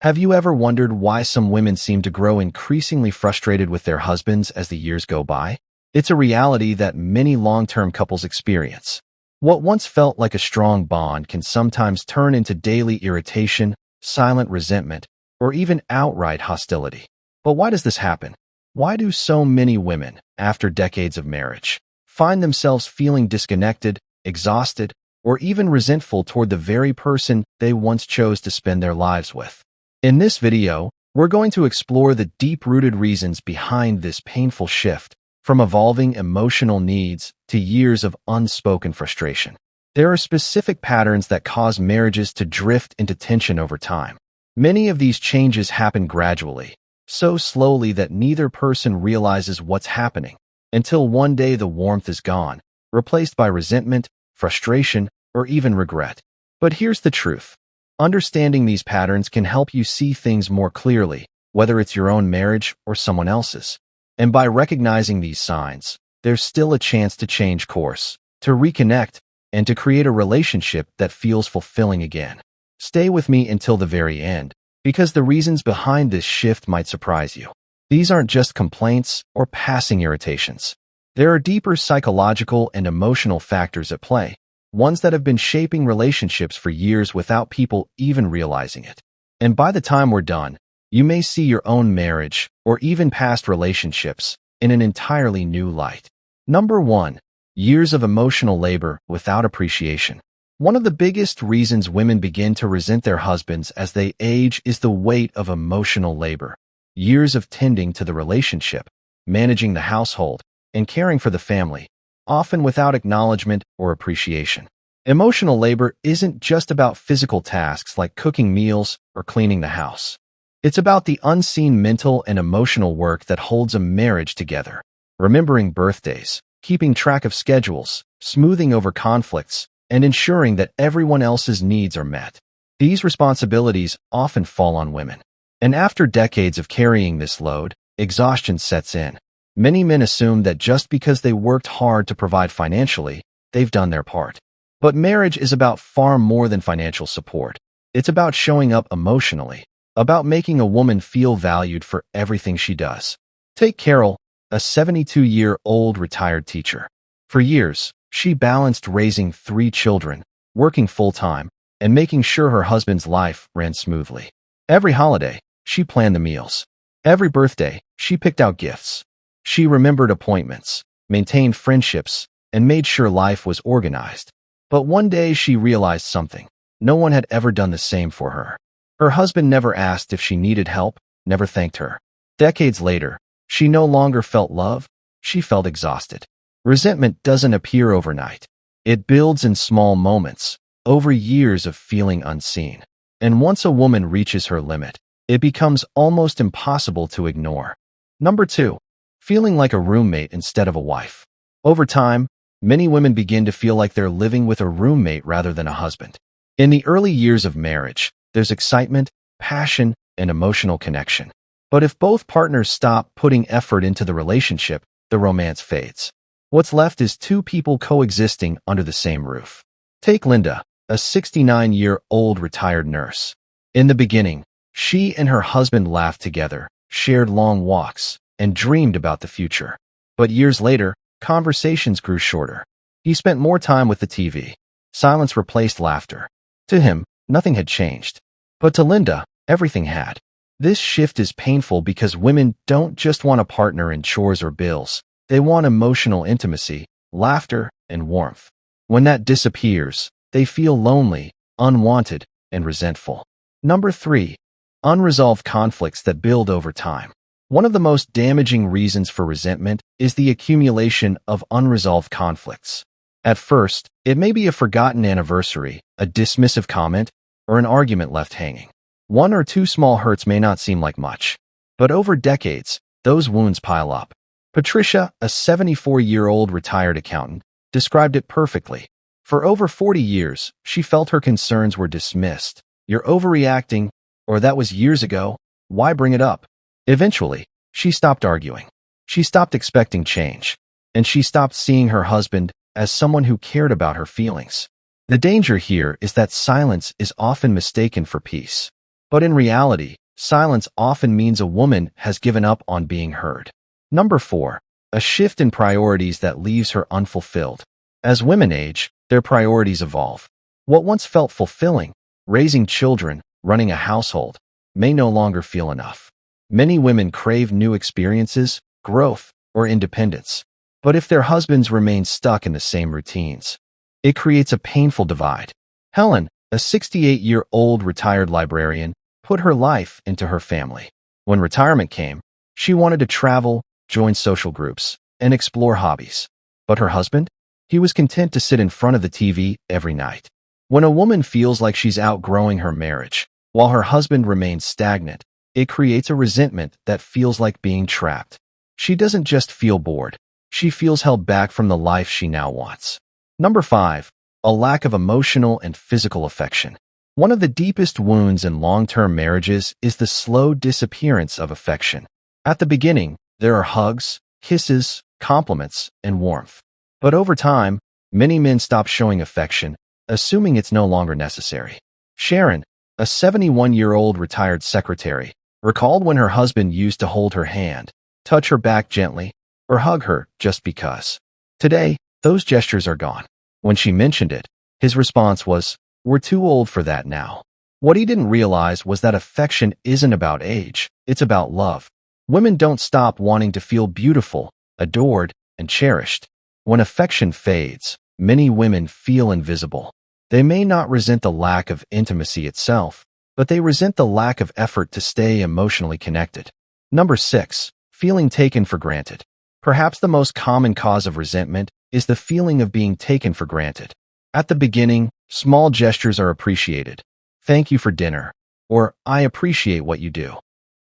Have you ever wondered why some women seem to grow increasingly frustrated with their husbands as the years go by? It's a reality that many long-term couples experience. What once felt like a strong bond can sometimes turn into daily irritation, silent resentment, or even outright hostility. But why does this happen? Why do so many women, after decades of marriage, find themselves feeling disconnected, exhausted, or even resentful toward the very person they once chose to spend their lives with? In this video, we're going to explore the deep-rooted reasons behind this painful shift, from evolving emotional needs to years of unspoken frustration. There are specific patterns that cause marriages to drift into tension over time. Many of these changes happen gradually, so slowly that neither person realizes what's happening, until one day the warmth is gone, replaced by resentment, frustration, or even regret. But here's the truth. Understanding these patterns can help you see things more clearly, whether it's your own marriage or someone else's. And by recognizing these signs, there's still a chance to change course, to reconnect, and to create a relationship that feels fulfilling again. Stay with me until the very end, because the reasons behind this shift might surprise you. These aren't just complaints or passing irritations. There are deeper psychological and emotional factors at play, ones that have been shaping relationships for years without people even realizing it. And by the time we're done, you may see your own marriage, or even past relationships, in an entirely new light. Number 1. Years of emotional labor without appreciation. One of the biggest reasons women begin to resent their husbands as they age is the weight of emotional labor. Years of tending to the relationship, managing the household, and caring for the family, often without acknowledgement or appreciation. Emotional labor isn't just about physical tasks like cooking meals or cleaning the house. It's about the unseen mental and emotional work that holds a marriage together. Remembering birthdays, keeping track of schedules, smoothing over conflicts, and ensuring that everyone else's needs are met. These responsibilities often fall on women. And after decades of carrying this load, exhaustion sets in. Many men assume that just because they worked hard to provide financially, they've done their part. But marriage is about far more than financial support. It's about showing up emotionally, about making a woman feel valued for everything she does. Take Carol, a 72-year-old retired teacher. For years, she balanced raising 3 children, working full-time, and making sure her husband's life ran smoothly. Every holiday, she planned the meals. Every birthday, she picked out gifts. She remembered appointments, maintained friendships, and made sure life was organized. But one day she realized something. No one had ever done the same for her. Her husband never asked if she needed help, never thanked her. Decades later, she no longer felt love, she felt exhausted. Resentment doesn't appear overnight. It builds in small moments, over years of feeling unseen. And once a woman reaches her limit, it becomes almost impossible to ignore. Number 2. Feeling like a roommate instead of a wife. Over time, many women begin to feel like they're living with a roommate rather than a husband. In the early years of marriage, there's excitement, passion, and emotional connection. But if both partners stop putting effort into the relationship, the romance fades. What's left is 2 people coexisting under the same roof. Take Linda, a 69-year-old retired nurse. In the beginning, she and her husband laughed together, shared long walks, and dreamed about the future. But years later, conversations grew shorter. He spent more time with the TV. Silence replaced laughter. To him, nothing had changed. But to Linda, everything had. This shift is painful because women don't just want a partner in chores or bills. They want emotional intimacy, laughter, and warmth. When that disappears, they feel lonely, unwanted, and resentful. Number 3. Unresolved conflicts that build over time. One of the most damaging reasons for resentment is the accumulation of unresolved conflicts. At first, it may be a forgotten anniversary, a dismissive comment, or an argument left hanging. 1 or 2 small hurts may not seem like much, but over decades, those wounds pile up. Patricia, a 74-year-old retired accountant, described it perfectly. For over 40 years, she felt her concerns were dismissed. "You're overreacting," or "that was years ago, why bring it up?" Eventually, she stopped arguing. She stopped expecting change, and she stopped seeing her husband as someone who cared about her feelings. The danger here is that silence is often mistaken for peace. But in reality, silence often means a woman has given up on being heard. Number 4. A shift in priorities that leaves her unfulfilled. As women age, their priorities evolve. What once felt fulfilling, raising children, running a household, may no longer feel enough. Many women crave new experiences, growth, or independence. But if their husbands remain stuck in the same routines, it creates a painful divide. Helen, a 68-year-old retired librarian, put her life into her family. When retirement came, she wanted to travel, join social groups, and explore hobbies. But her husband? He was content to sit in front of the TV every night. When a woman feels like she's outgrowing her marriage, while her husband remains stagnant, it creates a resentment that feels like being trapped. She doesn't just feel bored. She feels held back from the life she now wants. Number 5. A lack of emotional and physical affection. One of the deepest wounds in long-term marriages is the slow disappearance of affection. At the beginning, there are hugs, kisses, compliments, and warmth. But over time, many men stop showing affection, assuming it's no longer necessary. Sharon, a 71-year-old retired secretary, recalled when her husband used to hold her hand, touch her back gently, or hug her just because. Today, those gestures are gone. When she mentioned it, his response was, "We're too old for that now." What he didn't realize was that affection isn't about age, it's about love. Women don't stop wanting to feel beautiful, adored, and cherished. When affection fades, many women feel invisible. They may not resent the lack of intimacy itself, but they resent the lack of effort to stay emotionally connected. Number 6. Feeling taken for granted. Perhaps the most common cause of resentment is the feeling of being taken for granted. At the beginning, small gestures are appreciated. "Thank you for dinner," or "I appreciate what you do."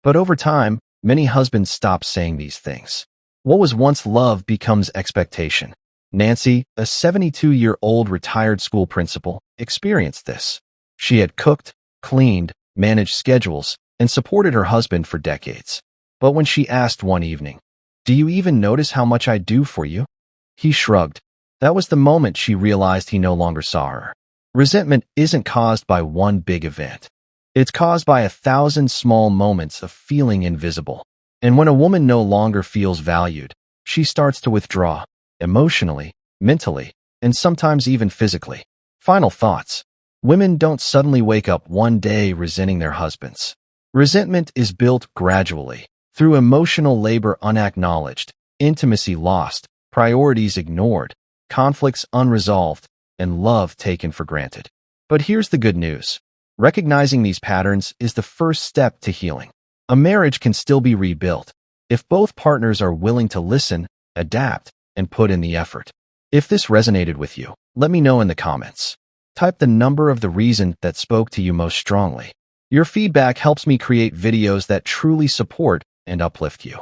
But over time, many husbands stop saying these things. What was once love becomes expectation. Nancy, a 72-year-old retired school principal, experienced this. She had cooked, cleaned, managed schedules, and supported her husband for decades. But when she asked one evening, "Do you even notice how much I do for you?" he shrugged. That was the moment she realized he no longer saw her. Resentment isn't caused by one big event. It's caused by 1,000 small moments of feeling invisible. And when a woman no longer feels valued, she starts to withdraw, emotionally, mentally, and sometimes even physically. Final thoughts. Women don't suddenly wake up one day resenting their husbands. Resentment is built gradually, through emotional labor unacknowledged, intimacy lost, priorities ignored, conflicts unresolved, and love taken for granted. But here's the good news. Recognizing these patterns is the first step to healing. A marriage can still be rebuilt if both partners are willing to listen, adapt, and put in the effort. If this resonated with you, let me know in the comments. Type the number of the reason that spoke to you most strongly. Your feedback helps me create videos that truly support and uplift you.